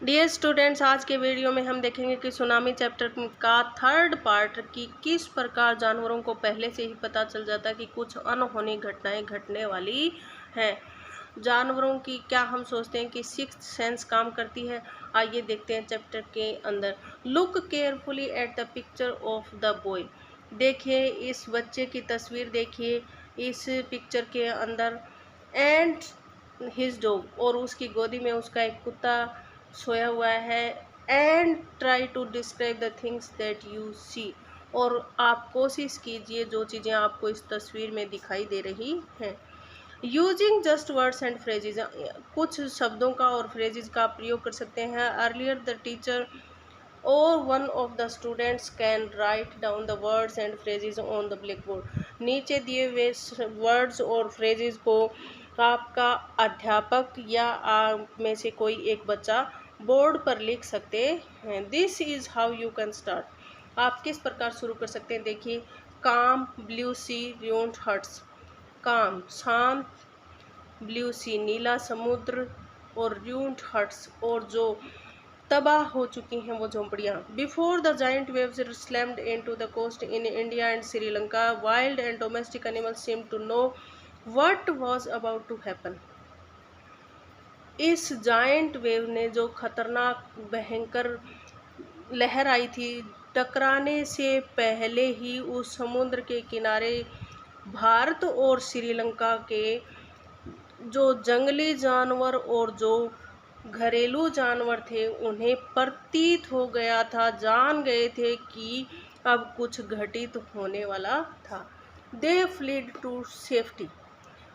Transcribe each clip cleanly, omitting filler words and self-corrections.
Dear students, आज के video में हम देखेंगे कि सुनामी चैप्टर का थर्ड पार्ट की किस प्रकार जानवरों को पहले से ही पता चल जाता है कि कुछ अनहोनी घटनाएं घटने वाली हैं। जानवरों की क्या हम सोचते हैं कि सिक्स्थ सेंस काम करती है। आइए देखते हैं चैप्टर के अंदर। Look carefully at the picture of the boy. देखिए इस बच्चे की तस्वीर, देखिए इस पिक्चर के अंदर एंड हिज डॉग, और उसकी गोदी में उसका एक कुत्ता सोया हुआ है। And try to describe the things that you see, और आप कोशिश कीजिए जो चीज़ें आपको इस तस्वीर में दिखाई दे रही हैं। Using just words and phrases, कुछ शब्दों का और फ्रेजेज का प्रयोग कर सकते हैं। अर्लियर द टीचर और one of the students can write down the words and phrases on the black board. नीचे दिए हुए वर्ड्स और फ्रेजेज को आपका अध्यापक या आप में से कोई एक बच्चा बोर्ड पर लिख सकते हैं। This is how you can start. आप किस प्रकार शुरू कर सकते हैं, देखिए। काम ब्लू सी रून्ड हट्स। काम शांत, ब्लू सी नीला समुद्र, और रून्ड हट्स और जो तबाह हो चुकी हैं वो झोंपड़ियाँ। Before the giant waves slammed into the coast in India and Sri Lanka, wild and domestic animals seem to know what was about to happen. इस जाइंट वेव ने, जो खतरनाक भयंकर लहर आई थी, टकराने से पहले ही उस समुद्र के किनारे भारत और श्रीलंका के जो जंगली जानवर और जो घरेलू जानवर थे उन्हें प्रतीत हो गया था, जान गए थे कि अब कुछ घटित होने वाला था। दे फ्लीड टू सेफ्टी,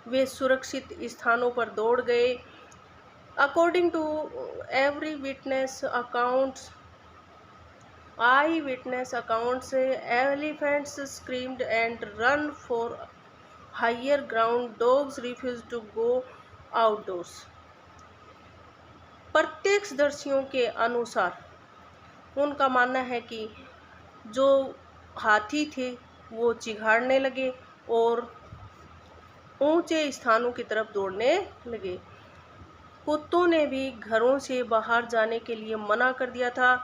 वे सुरक्षित स्थानों पर दौड़ गए। According to every witness accounts, eyewitness accounts, elephants screamed and run for higher ground, dogs refuse to go outdoors. प्रत्यक्षदर्शियों के अनुसार उनका मानना है कि जो हाथी थे वो चिघाड़ने लगे और ऊंचे स्थानों की तरफ दौड़ने लगे। कुत्तों ने भी घरों से बाहर जाने के लिए मना कर दिया था।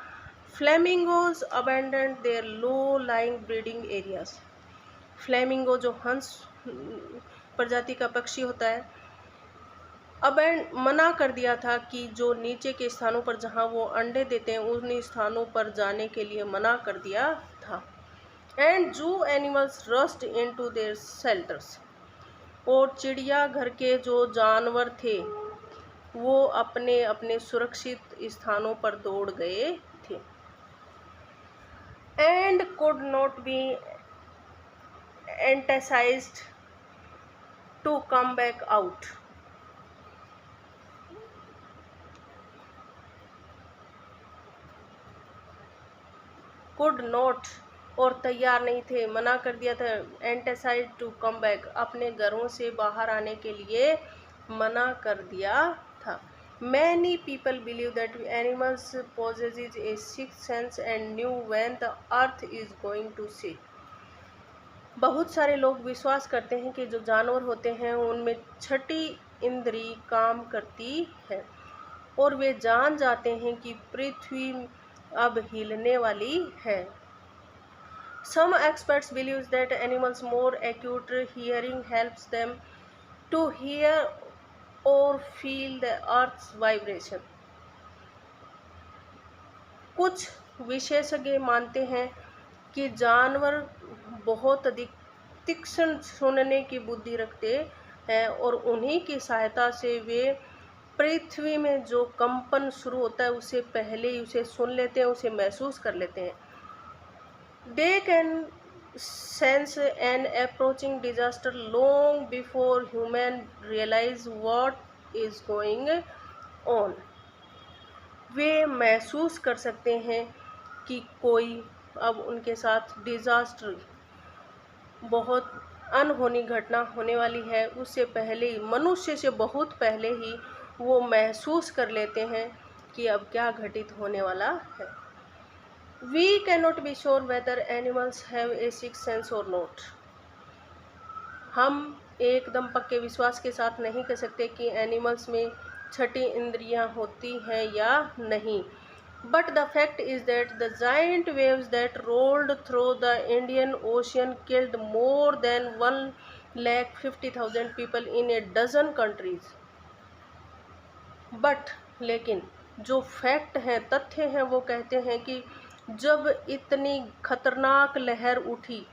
Flamingos abandoned their low lying breeding areas. Flamingo जो हंस प्रजाति का पक्षी होता है, मना कर दिया था कि जो नीचे के स्थानों पर जहां वो अंडे देते हैं उन स्थानों पर जाने के लिए मना कर दिया था। एंड जू animals rust into their shelters, और चिड़िया घर के जो जानवर थे वो अपने अपने सुरक्षित स्थानों पर दौड़ गए थे। And could not be enticed to come back out. Could not, और तैयार नहीं थे, मना कर दिया था। एंटासाइड टू कम बैक, अपने घरों से बाहर आने के लिए मना कर दिया था। Many people believe that animals possess a sixth sense and knew when the earth is going to shake. बहुत सारे लोग विश्वास करते हैं कि जो जानवर होते हैं उनमें छठी इंद्री काम करती है और वे जान जाते हैं कि पृथ्वी अब हिलने वाली है। Some experts believe that animals more acute hearing helps them to hear और फील द अर्थ्स वाइब्रेशन। कुछ विशेषज्ञ मानते हैं कि जानवर बहुत अधिक तीक्ष्ण सुनने की बुद्धि रखते हैं और उन्हीं की सहायता से वे पृथ्वी में जो कंपन शुरू होता है उससे पहले ही उसे सुन लेते हैं, उसे महसूस कर लेते हैं। They can sense an approaching disaster long before human realize what is going on. वे महसूस कर सकते हैं कि कोई अब उनके साथ डिजास्टर, बहुत अनहोनी घटना होने वाली है, उससे पहले ही, मनुष्य से बहुत पहले ही वो महसूस कर लेते हैं कि अब क्या घटित होने वाला है। We cannot be sure whether animals have a sixth sense or not. हम एकदम पक्के विश्वास के साथ नहीं कह सकते कि एनिमल्स में छठी इंद्रियां होती हैं या नहीं। But the fact is that the giant waves that rolled through the Indian Ocean killed more than 1,50,000 people in a dozen countries. But लेकिन जो फैक्ट है, तथ्य हैं, वो कहते हैं कि जब इतनी खतरनाक लहर उठी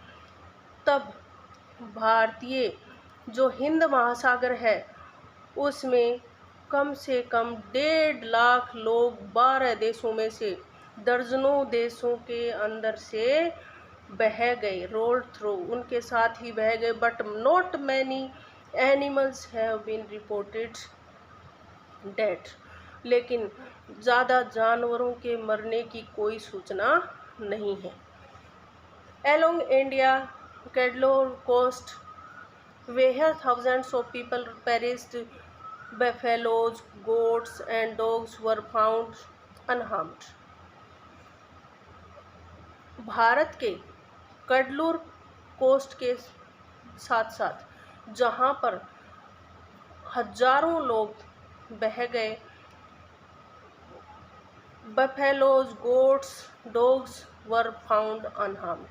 तब भारतीय जो हिंद महासागर है उसमें कम से कम 1.5 लाख लोग 12 देशों में से दर्जनों देशों के अंदर से बह गए, रोल्ड थ्रू, उनके साथ ही बह गए। But not many animals have been reported dead, लेकिन ज़्यादा जानवरों के मरने की कोई सूचना नहीं है। Along India Cadlore coast, where thousands of people perished, buffaloes, goats and dogs were found unharmed. Bharat के कडलोर कोस्ट के साथ साथ जहाँ पर हजारों लोग बह गए, buffaloes, goats, dogs were found unharmed,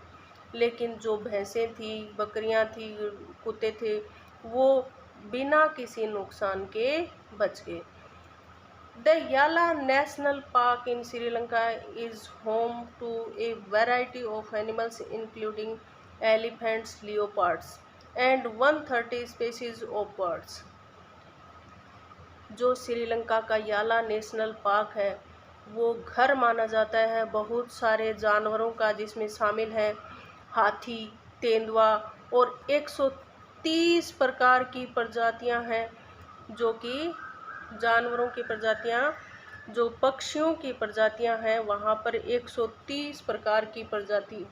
लेकिन जो भैंसें थी, बकरियां थी, कुत्ते थे, वो बिना किसी नुकसान के बच गए। The Yala national park in Sri Lanka is home to a variety of animals including elephants, leopards and 130 species of birds. जो श्रीलंका का याला नेशनल पार्क है वो घर माना जाता है बहुत सारे जानवरों का, जिसमें शामिल है हाथी, तेंदुआ और 130 प्रकार की प्रजातियां हैं, जो कि जानवरों की प्रजातियां, जो पक्षियों की प्रजातियां हैं वहाँ पर 130 प्रकार की प्रजाति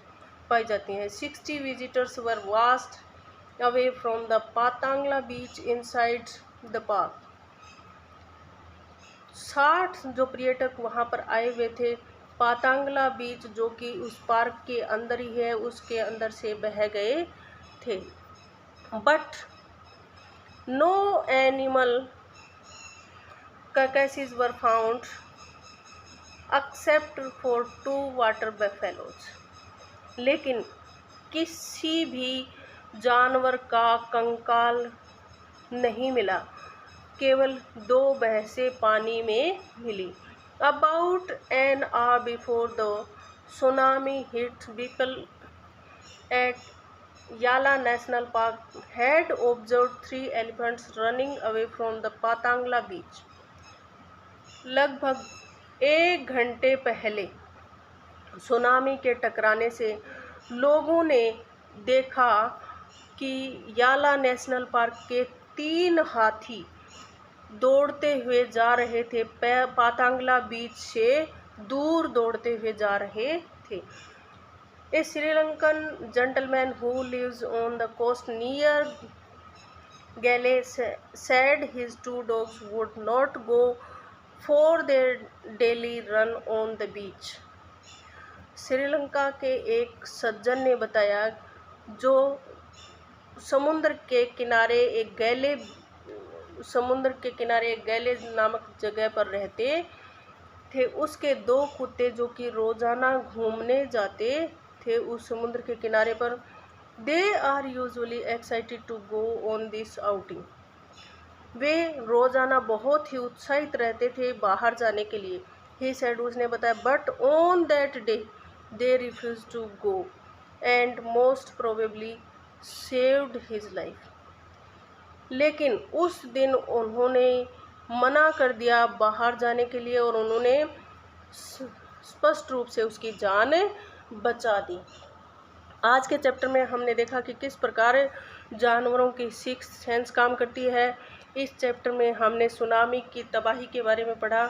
पाई जाती हैं। 60 visitors were washed away from the Patanangala beach inside the park. 60 जो पर्यटक वहाँ पर आए हुए थे, पातांगला बीच जो कि उस पार्क के अंदर ही है, उसके अंदर से बह गए थे। But no animal carcasses were found except for 2 water buffaloes, लेकिन किसी भी जानवर का कंकाल नहीं मिला, केवल 2 भैंसें पानी में मिली। About an hour before the tsunami hit, people at Yala National Park had observed 3 elephants running away from the Patangla beach. लगभग 1 घंटे पहले सुनामी के टकराने से लोगों ने देखा कि याला नेशनल पार्क के 3 हाथी दौड़ते हुए जा रहे थे, पातांगला बीच से दूर दौड़ते हुए जा रहे थे। A Sri Lankan gentleman who lives on the coast near Galle said his 2 dogs would not go for their daily run on the beach. Sri Lanka के एक सज्जन ने बताया, जो समुद्र के किनारे एक गैले नामक जगह पर रहते थे, उसके 2 कुत्ते जो कि रोजाना घूमने जाते थे उस समुद्र के किनारे पर, they are usually excited to go on this outing, वे रोजाना बहुत ही उत्साहित रहते थे बाहर जाने के लिए। ही सेड, उसने बताया, but on that day they refuse to go and most probably saved his life, लेकिन उस दिन उन्होंने मना कर दिया बाहर जाने के लिए और उन्होंने स्पष्ट रूप से उसकी जान बचा दी। आज के चैप्टर में हमने देखा कि किस प्रकार जानवरों की सिक्स्थ सेंस काम करती है। इस चैप्टर में हमने सुनामी की तबाही के बारे में पढ़ा